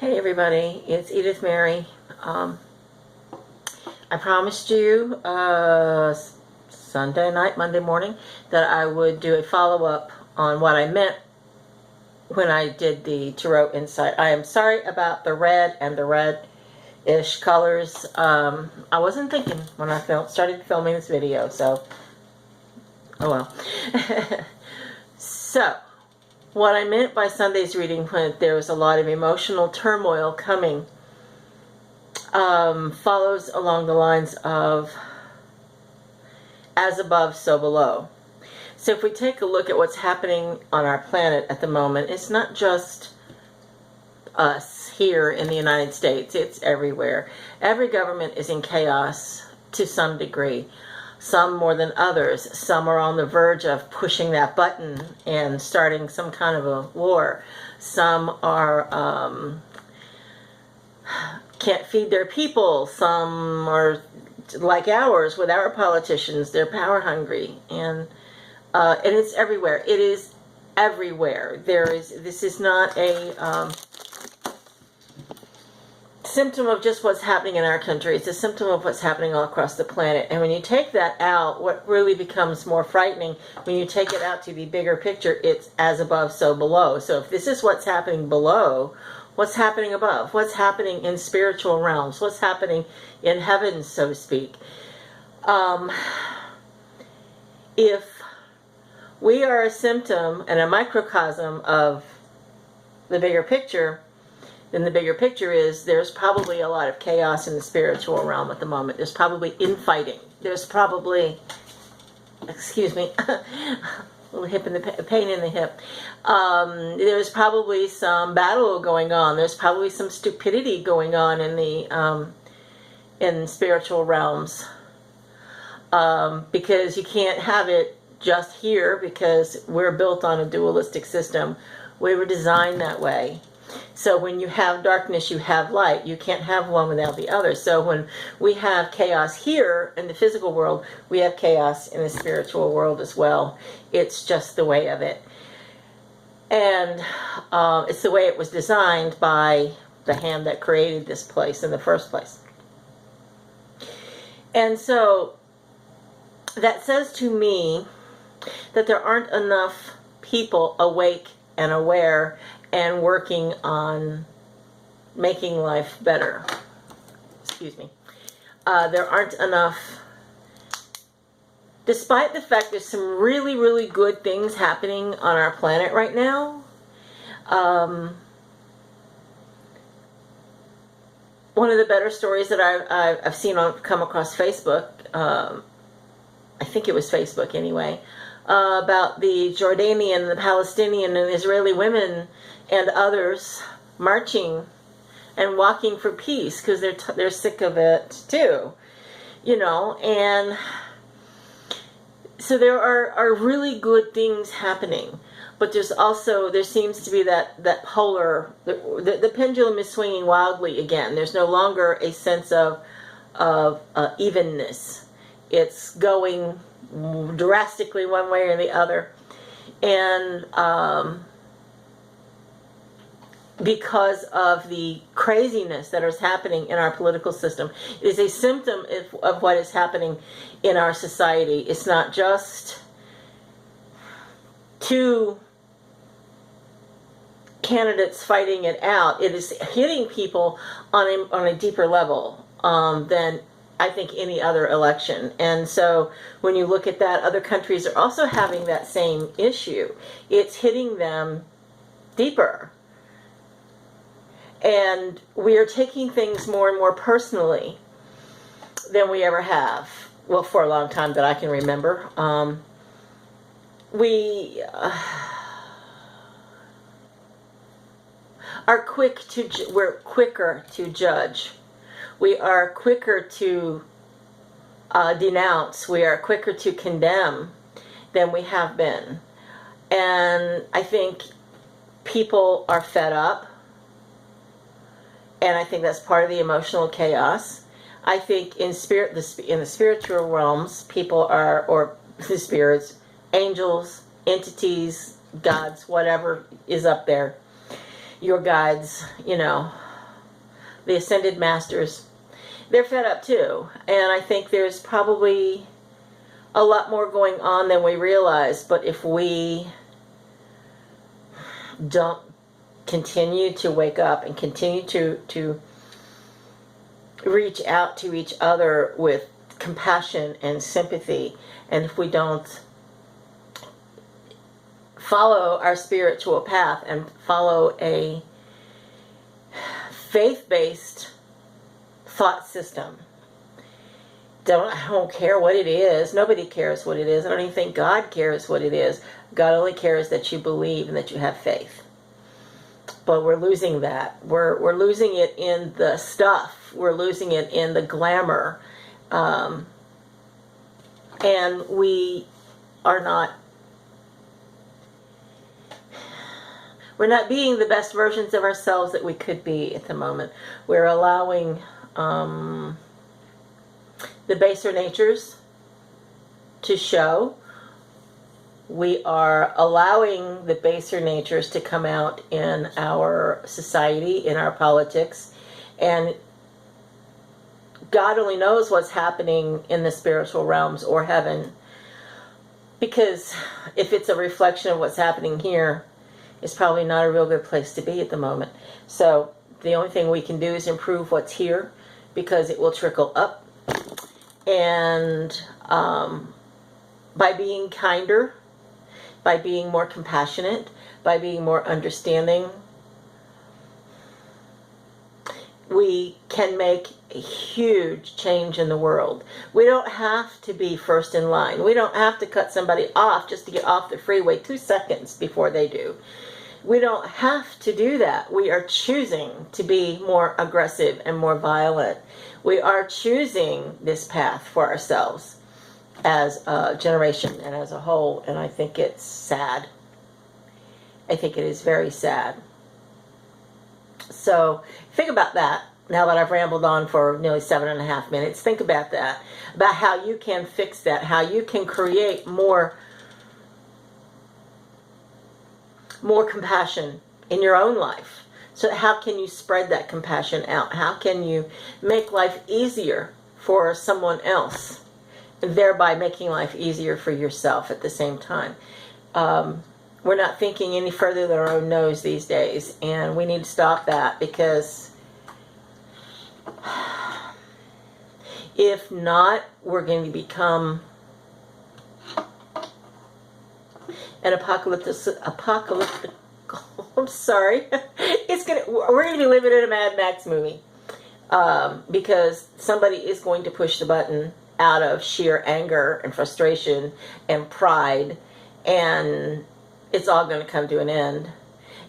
Hey everybody, it's Edith Mary. I promised you Sunday night, Monday morning, that I would do a follow-up on what I meant when I did the Tarot Insight. I am sorry about the red and the red-ish colors. I wasn't thinking when I started filming this video, so oh well. So, what I meant by Sunday's reading, when there was a lot of emotional turmoil coming, follows along the lines of as above, so below. So if we take a look at what's happening on our planet at the moment, it's not just us here in the United States, it's everywhere. Every government is in chaos to some degree. Some more than others. Some are on the verge of pushing that button and starting some kind of a war. Some are can't feed their people. Some are like ours with our politicians. They're power hungry, and it's everywhere. It is everywhere. This is not a symptom of just what's happening in our country. It's a symptom of what's happening all across the planet. And when you take that out, what really becomes more frightening, when you take it out to the bigger picture, it's as above, so below. So if this is what's happening below, what's happening above? What's happening in spiritual realms? What's happening in heaven, so to speak? If we are a symptom and a microcosm of the bigger picture, then the bigger picture is there's probably a lot of chaos in the spiritual realm at the moment. There's probably infighting. There's probably, excuse me, a little hip in the pain in the hip. There's probably some battle going on. There's probably some stupidity going on in the in spiritual realms, because you can't have it just here, because we're built on a dualistic system. We were designed that way. So when you have darkness, you have light. You can't have one without the other. So when we have chaos here in the physical world, we have chaos in the spiritual world as well. It's just the way of it. And it's the way it was designed by the hand that created this place in the first place. And so that says to me that there aren't enough people awake and aware and working on making life better. Excuse me. There aren't enough, despite the fact there's some really, really good things happening on our planet right now. One of the better stories that I've seen come across Facebook, I think it was Facebook anyway, about the Jordanian, the Palestinian, and Israeli women and others marching and walking for peace because they're sick of it too, you know. And so there are really good things happening, but there seems to be that polar, the pendulum is swinging wildly again. There's no longer a sense of evenness. It's going drastically one way or the other. And because of the craziness that is happening in our political system, it is a symptom of what is happening in our society. It's not just two candidates fighting it out. It is hitting people on a deeper level than I think any other election. And so when you look at that, other countries are also having that same issue. It's hitting them deeper. And we are taking things more and more personally than we ever have. Well, for a long time that I can remember. We are we're quicker to judge. We are quicker to denounce. We are quicker to condemn than we have been. And I think people are fed up. And I think that's part of the emotional chaos. I think in the spiritual realms, people are, or the spirits, angels, entities, gods, whatever is up there, your guides, you know, the ascended masters, they're fed up too. And I think there's probably a lot more going on than we realize. But if we don't continue to wake up and continue to reach out to each other with compassion and sympathy, and if we don't follow our spiritual path and follow a faith-based thought system, I don't care what it is. Nobody cares what it is. I don't even think God cares what it is. God only cares that you believe and that you have faith. But we're losing that. We're losing it in the stuff. We're losing it in the glamour. And we are not, we're not being the best versions of ourselves that we could be at the moment. We're allowing the baser natures to show. We are allowing the baser natures to come out in our society, in our politics, and God only knows what's happening in the spiritual realms or heaven, because if it's a reflection of what's happening here, it's probably not a real good place to be at the moment. So the only thing we can do is improve what's here, because it will trickle up. And by being kinder, by being more compassionate, by being more understanding, we can make a huge change in the world. We don't have to be first in line. We don't have to cut somebody off just to get off the freeway 2 seconds before they do. We don't have to do that. We are choosing to be more aggressive and more violent. We are choosing this path for ourselves as a generation and as a whole, and I think it's sad. I think it is very sad. So think about that. Now that I've rambled on for nearly 7.5 minutes, think about that, about how you can fix that, how you can create more compassion in your own life. So how can you spread that compassion out? How can you make life easier for someone else, and thereby making life easier for yourself at the same time? We're not thinking any further than our own nose these days, and we need to stop that, because if not, we're going to become an apocalyptic. I'm sorry. We're going to be living in a Mad Max movie, because somebody is going to push the button out of sheer anger and frustration and pride, and it's all going to come to an end.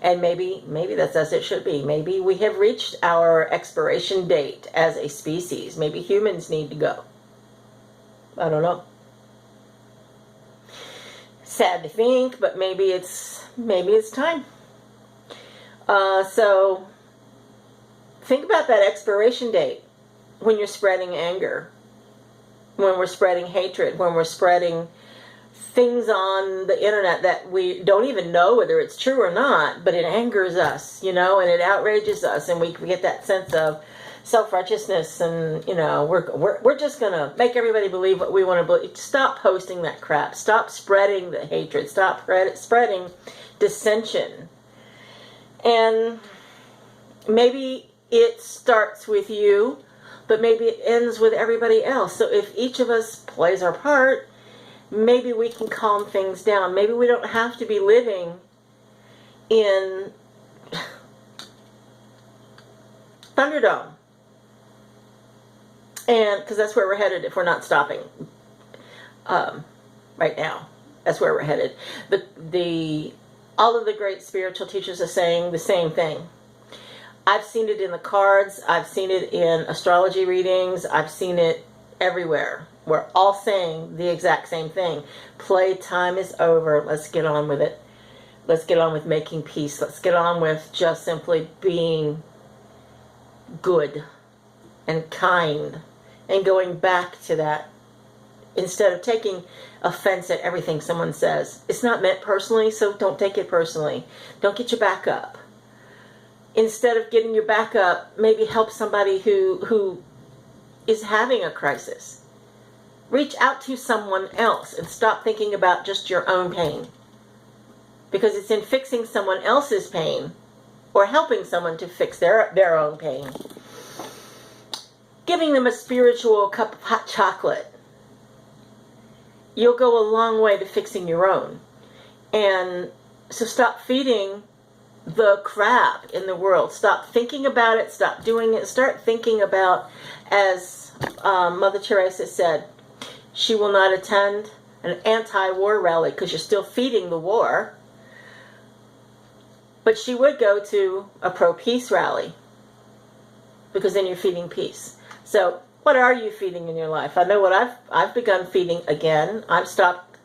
And maybe that's as it should be. Maybe we have reached our expiration date as a species. Maybe humans need to go. I don't know. Sad to think, but maybe it's time. So think about that expiration date when you're spreading anger, when we're spreading hatred, when we're spreading things on the internet that we don't even know whether it's true or not, but it angers us, and it outrages us, and we get that sense of self-righteousness, and we're just gonna make everybody believe what we want to believe. Stop posting that crap. Stop spreading the hatred. Stop spreading dissension. And maybe it starts with you, but maybe it ends with everybody else. So if each of us plays our part, maybe we can calm things down. Maybe we don't have to be living in Thunderdome. And because that's where we're headed if we're not stopping right now. That's where we're headed. All of the great spiritual teachers are saying the same thing. I've seen it in the cards. I've seen it in astrology readings. I've seen it everywhere. We're all saying the exact same thing. Playtime is over. Let's get on with it. Let's get on with making peace. Let's get on with just simply being good and kind and going back to that, instead of taking offense at everything someone says. It's not meant personally, so don't take it personally. Don't get your back up. instead of getting your back up, maybe help somebody who is having a crisis. Reach out to someone else and stop thinking about just your own pain. Because it's in fixing someone else's pain or helping someone to fix their own pain. Giving them a spiritual cup of hot chocolate. You'll go a long way to fixing your own. And so stop feeding the crap in the world. Stop thinking about it. Stop doing it. Start thinking about, as Mother Teresa said, she will not attend an anti-war rally because you're still feeding the war. But she would go to a pro-peace rally because then you're feeding peace. So what are you feeding in your life? I know what I've begun feeding again. I've stopped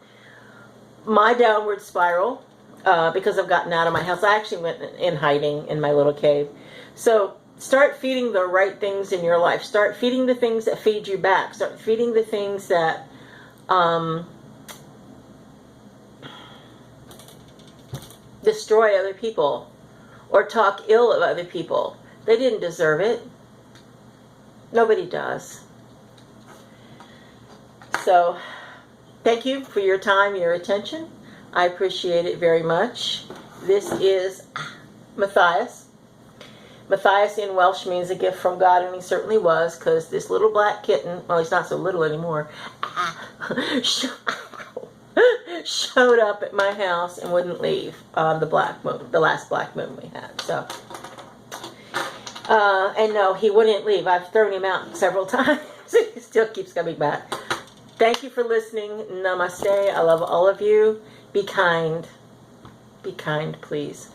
my downward spiral because I've gotten out of my house. I actually went in hiding in my little cave. So start feeding the right things in your life. Start feeding the things that feed you back. Start feeding the things that destroy other people or talk ill of other people. They didn't deserve it. Nobody does. So, thank you for your time, your attention. I appreciate it very much. This is Matthias. Matthias in Welsh means a gift from God, and he certainly was, because this little black kitten, well, he's not so little anymore, showed up at my house and wouldn't leave on the black moon, the last black moon we had. So, and no, he wouldn't leave. I've thrown him out several times. He still keeps coming back. Thank you for listening. Namaste. I love all of you. Be kind. Be kind, please.